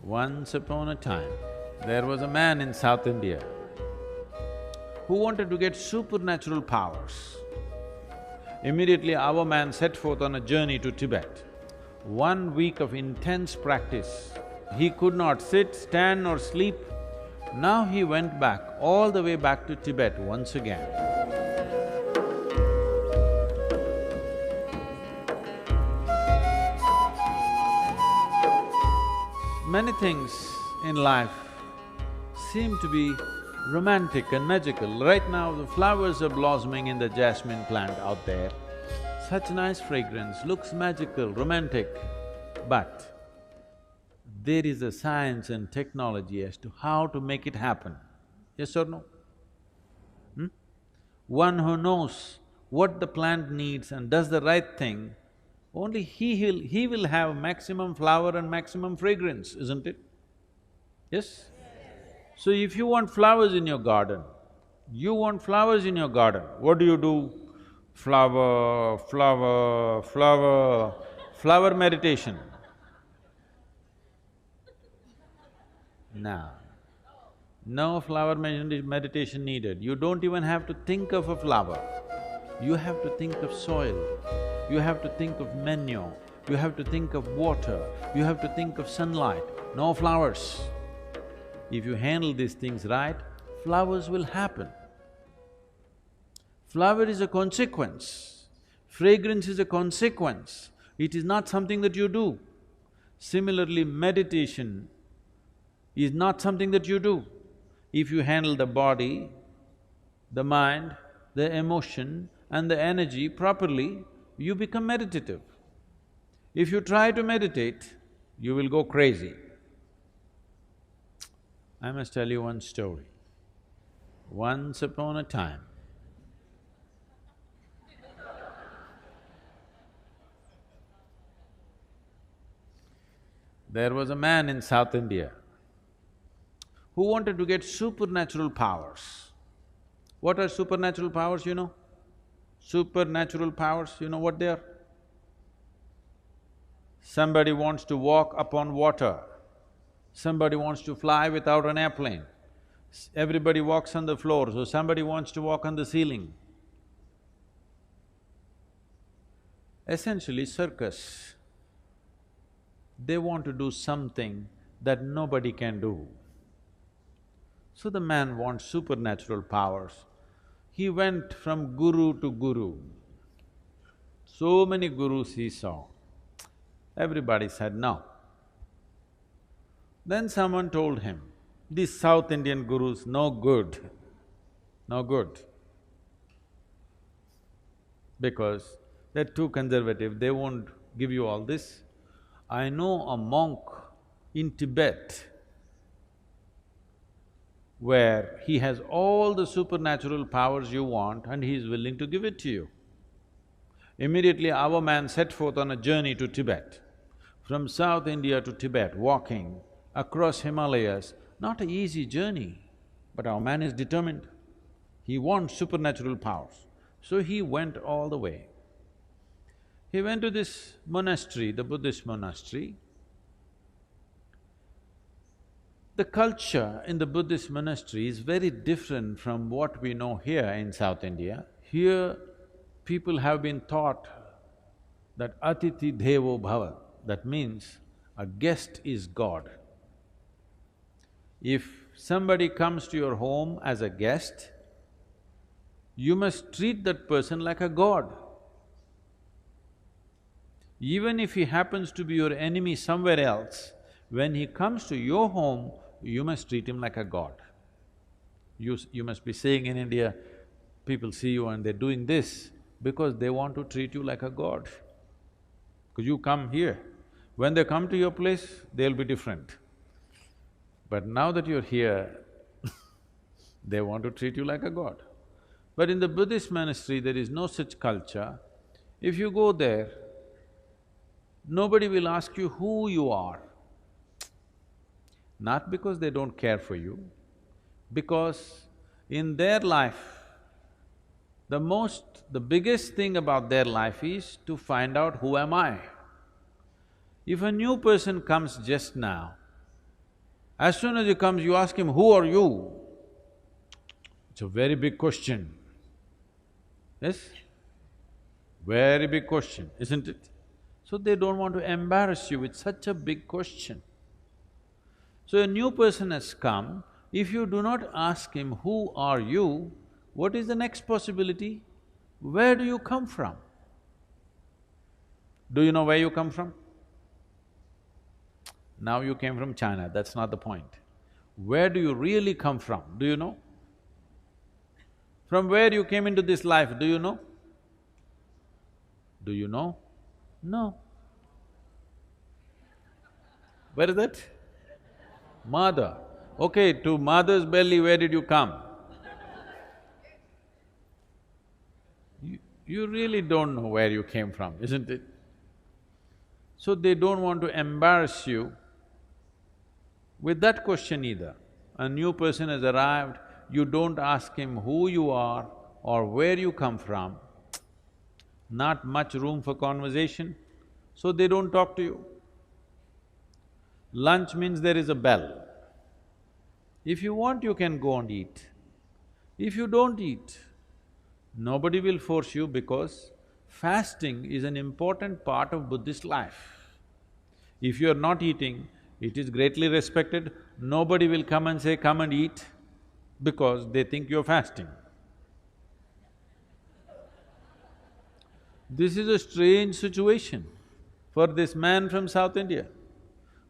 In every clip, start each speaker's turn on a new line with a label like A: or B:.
A: Once upon a time, there was a man in South India who wanted to get supernatural powers. Immediately our man set forth on a journey to Tibet. 1 week of intense practice. He could not sit, stand or sleep. Now he went back, all the way back to Tibet once again. Many things in life seem to be romantic and magical. Right now, the flowers are blossoming in the jasmine plant out there. Such nice fragrance, looks magical, romantic, but there is a science and technology as to how to make it happen. Yes or no? One who knows what the plant needs and does the right thing, only he will have maximum flower and maximum fragrance, isn't it? Yes? So if you want flowers in your garden, what do? Flower, flower, flower, flower meditation. No flower meditation needed. You don't even have to think of a flower. You have to think of soil, you have to think of manure, you have to think of water, you have to think of sunlight, no flowers. If you handle these things right, flowers will happen. Flower is a consequence, fragrance is a consequence, it is not something that you do. Similarly, meditation is not something that you do. If you handle the body, the mind, the emotion and the energy properly, you become meditative. If you try to meditate, you will go crazy. I must tell you one story. Once upon a time, there was a man in South India who wanted to get supernatural powers. What are supernatural powers, you know? Supernatural powers, you know what they are? Somebody wants to walk upon water, somebody wants to fly without an airplane, everybody walks on the floor, so somebody wants to walk on the ceiling. Essentially, circus, they want to do something that nobody can do. So the man wants supernatural powers. He went from guru to guru. So many gurus he saw. Everybody said no. Then someone told him, these South Indian gurus, no good, no good. Because they're too conservative, they won't give you all this. I know a monk in Tibet where he has all the supernatural powers you want and he is willing to give it to you. Immediately our man set forth on a journey to Tibet. From South India to Tibet, walking across Himalayas, not an easy journey, but our man is determined. He wants supernatural powers. So he went all the way. He went to this monastery, the Buddhist monastery. The culture in the Buddhist monastery is very different from what we know here in South India. Here, people have been taught that Atiti Devo Bhava, that means a guest is God. If somebody comes to your home as a guest, you must treat that person like a god. Even if he happens to be your enemy somewhere else, when he comes to your home, you must treat him like a god. You must be saying in India, people see you and they're doing this because they want to treat you like a god. Because you come here, when they come to your place, they'll be different. But now that you're here, they want to treat you like a god. But in the Buddhist monastery, there is no such culture. If you go there, nobody will ask you who you are. Not because they don't care for you, because in their life, the biggest thing about their life is to find out who am I. If a new person comes just now, As soon as he comes, you ask him, who are you? It's a very big question. Yes? Very big question, isn't it? So they don't want to embarrass you with such a big question. So a new person has come, if you do not ask him, who are you, what is the next possibility? Where do you come from? Do you know where you come from? Now you came from China, that's not the point. Where do you really come from, do you know? From where you came into this life, do you know? Do you know? No. Where is that? Mother. Okay, to mother's belly, where did you come? You really don't know where you came from, isn't it? So they don't want to embarrass you with that question either. A new person has arrived, you don't ask him who you are or where you come from, not much room for conversation, so they don't talk to you. Lunch means there is a bell. If you want, you can go and eat. If you don't eat, nobody will force you because fasting is an important part of Buddhist life. If you are not eating, it is greatly respected, nobody will come and say, come and eat, because they think you're fasting. This is a strange situation for this man from South India.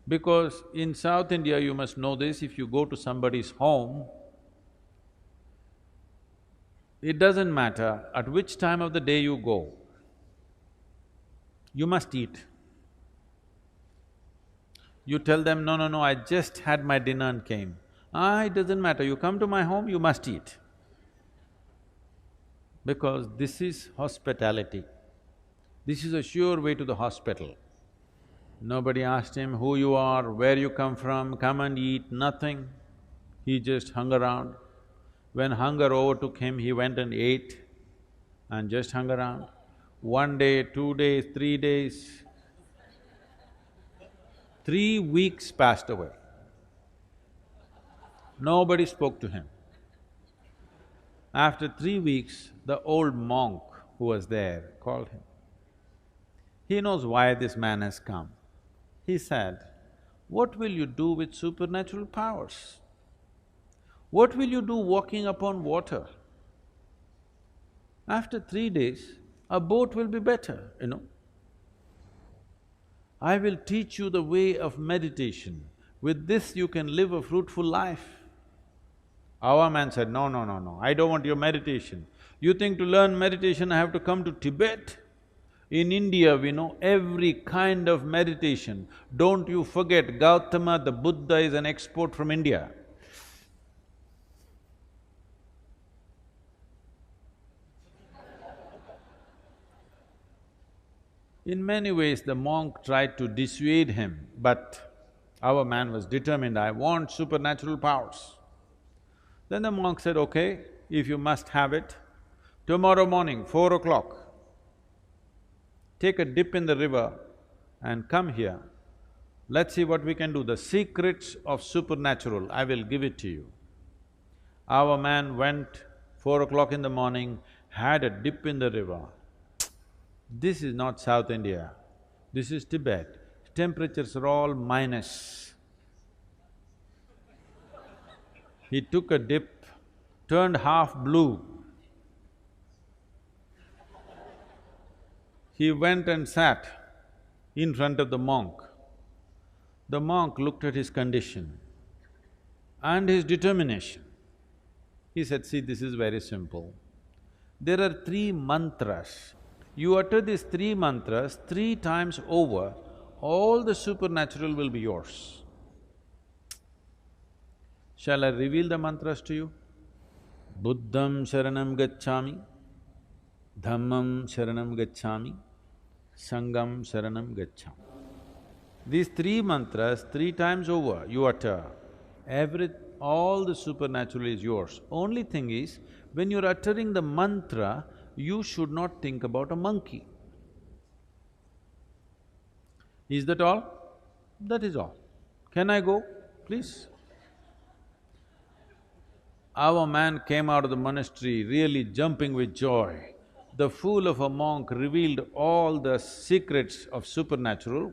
A: Because in South India, you must know this, if you go to somebody's home, it doesn't matter at which time of the day you go, you must eat. You tell them, no, no, no, I just had my dinner and came. It doesn't matter, you come to my home, you must eat. Because this is hospitality. This is a sure way to the hospital. Nobody asked him who you are, where you come and eat, nothing. He just hung around. When hunger overtook him, he went and ate and just hung around. 1 day, 2 days, 3 days, 3 weeks passed away. Nobody spoke to him. After 3 weeks, the old monk who was there called him. He knows why this man has come. He said, what will you do with supernatural powers? What will you do walking upon water? After 3 days, a boat will be better, you know. I will teach you the way of meditation. With this you can live a fruitful life. Our man said, no, no, no, no, I don't want your meditation. You think to learn meditation I have to come to Tibet? In India, we know every kind of meditation. Don't you forget, Gautama, the Buddha is an export from India. In many ways, the monk tried to dissuade him, but our man was determined, I want supernatural powers. Then the monk said, okay, if you must have it, tomorrow morning, 4 o'clock, take a dip in the river and come here. Let's see what we can do. The secrets of supernatural, I will give it to you. Our man went 4 o'clock in the morning, had a dip in the river. This is not South India, this is Tibet. Temperatures are all minus. He took a dip, turned half blue. He went and sat in front of the monk. The monk looked at his condition and his determination. He said, see, this is very simple. There are 3 mantras. You utter these 3 mantras 3 times over, all the supernatural will be yours. Shall I reveal the mantras to you? Buddham sharanam gacchami, Dhammam sharanam gacchami, Sangham sharanam gacchami. These 3 mantras 3 times over you utter, all the supernatural is yours. Only thing is, when you're uttering the mantra, you should not think about a monkey. Is that all? That is all. Can I go, please? Our man came out of the monastery really jumping with joy. The fool of a monk revealed all the secrets of supernatural,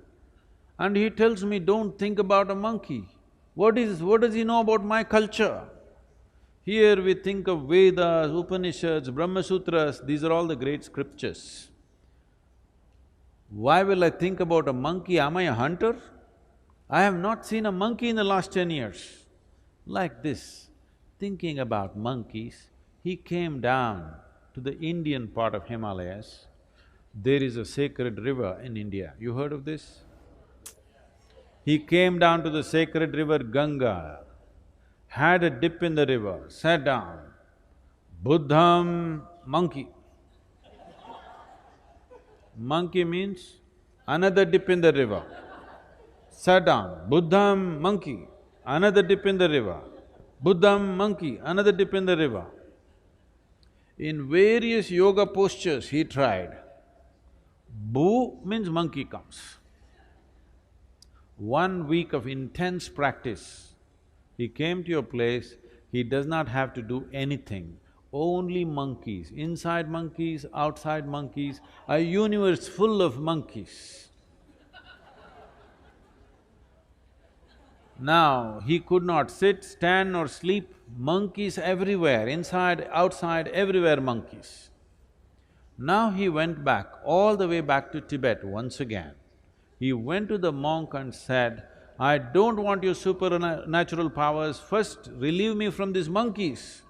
A: and he tells me, don't think about a monkey. What does he know about my culture? Here we think of Vedas, Upanishads, Brahma Sutras, these are all the great scriptures. Why will I think about a monkey? Am I a hunter? I have not seen a monkey in the last 10 years. Like this, thinking about monkeys, he came down to the Indian part of Himalayas. There is a sacred river in India. You heard of this? He came down to the sacred river Ganga, had a dip in the river, sat down. Buddham, monkey. Monkey means another dip in the river. Sat down. Buddham, monkey. Another dip in the river. Buddham, monkey. Another dip in the river. In various yoga postures he tried. Bu means monkey comes. 1 week of intense practice, he came to your place, he does not have to do anything. Only monkeys, inside monkeys, outside monkeys, a universe full of monkeys. Now, he could not sit, stand or sleep, monkeys everywhere, inside, outside, everywhere monkeys. Now he went back, all the way back to Tibet once again. He went to the monk and said, I don't want your supernatural powers, first relieve me from these monkeys.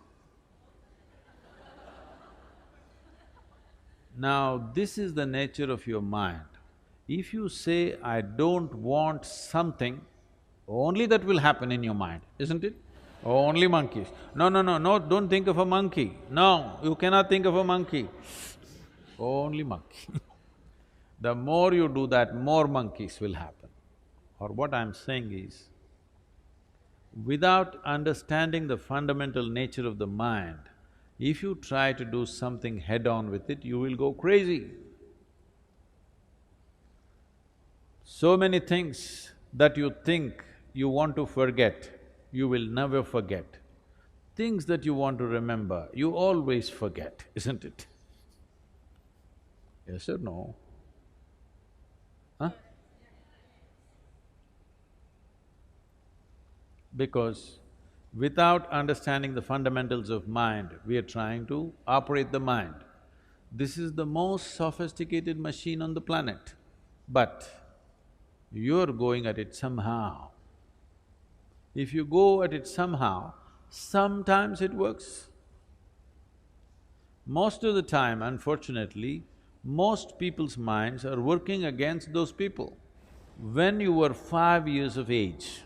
A: Now, this is the nature of your mind. If you say, I don't want something, only that will happen in your mind, isn't it? Only monkeys. No, don't think of a monkey. No, you cannot think of a monkey. Only monkey. The more you do that, more monkeys will happen. Or what I'm saying is, without understanding the fundamental nature of the mind, if you try to do something head-on with it, you will go crazy. So many things that you think you want to forget, you will never forget. Things that you want to remember, you always forget, isn't it? Yes or no? Huh? Because without understanding the fundamentals of mind, we are trying to operate the mind. This is the most sophisticated machine on the planet, but you're going at it somehow. If you go at it somehow, sometimes it works. Most of the time, unfortunately, most people's minds are working against those people. When you were 5 years of age,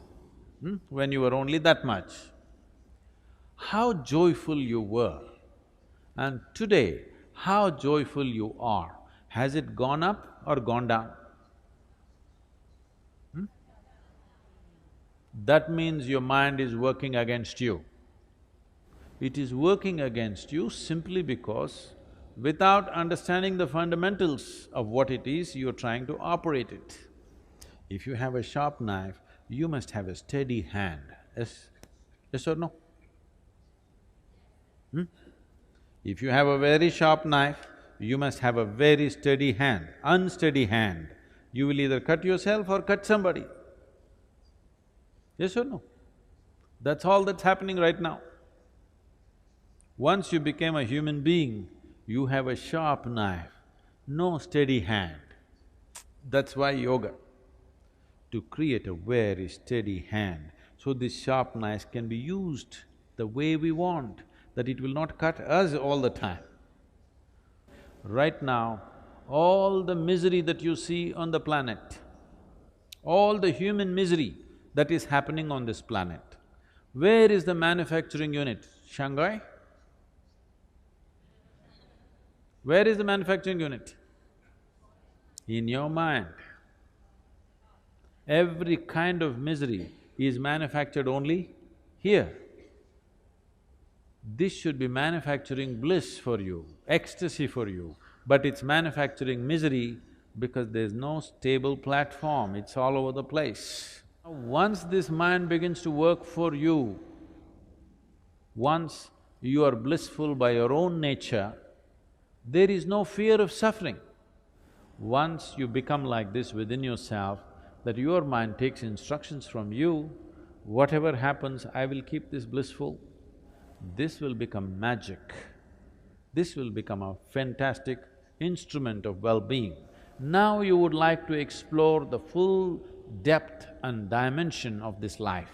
A: when you were only that much, how joyful you were, and today, how joyful you are, has it gone up or gone down? That means your mind is working against you. It is working against you simply because without understanding the fundamentals of what it is, you're trying to operate it. If you have a sharp knife, you must have a steady hand, yes? Yes or no? If you have a very sharp knife, you must have a very steady hand. Unsteady hand, you will either cut yourself or cut somebody. Yes or no? That's all that's happening right now. Once you became a human being, you have a sharp knife, no steady hand. That's why yoga, to create a very steady hand, so this sharp knife can be used the way we want, that it will not cut us all the time. Right now, all the misery that you see on the planet, all the human misery that is happening on this planet, where is the manufacturing unit? Shanghai? Where is the manufacturing unit? In your mind. Every kind of misery is manufactured only here. This should be manufacturing bliss for you, ecstasy for you, but it's manufacturing misery because there's no stable platform, it's all over the place. Once this mind begins to work for you, Once you are blissful by your own nature, there is no fear of suffering. Once you become like this within yourself, that your mind takes instructions from you, whatever happens, I will keep this blissful, this will become magic. This will become a fantastic instrument of well-being. Now you would like to explore the full depth and dimension of this life.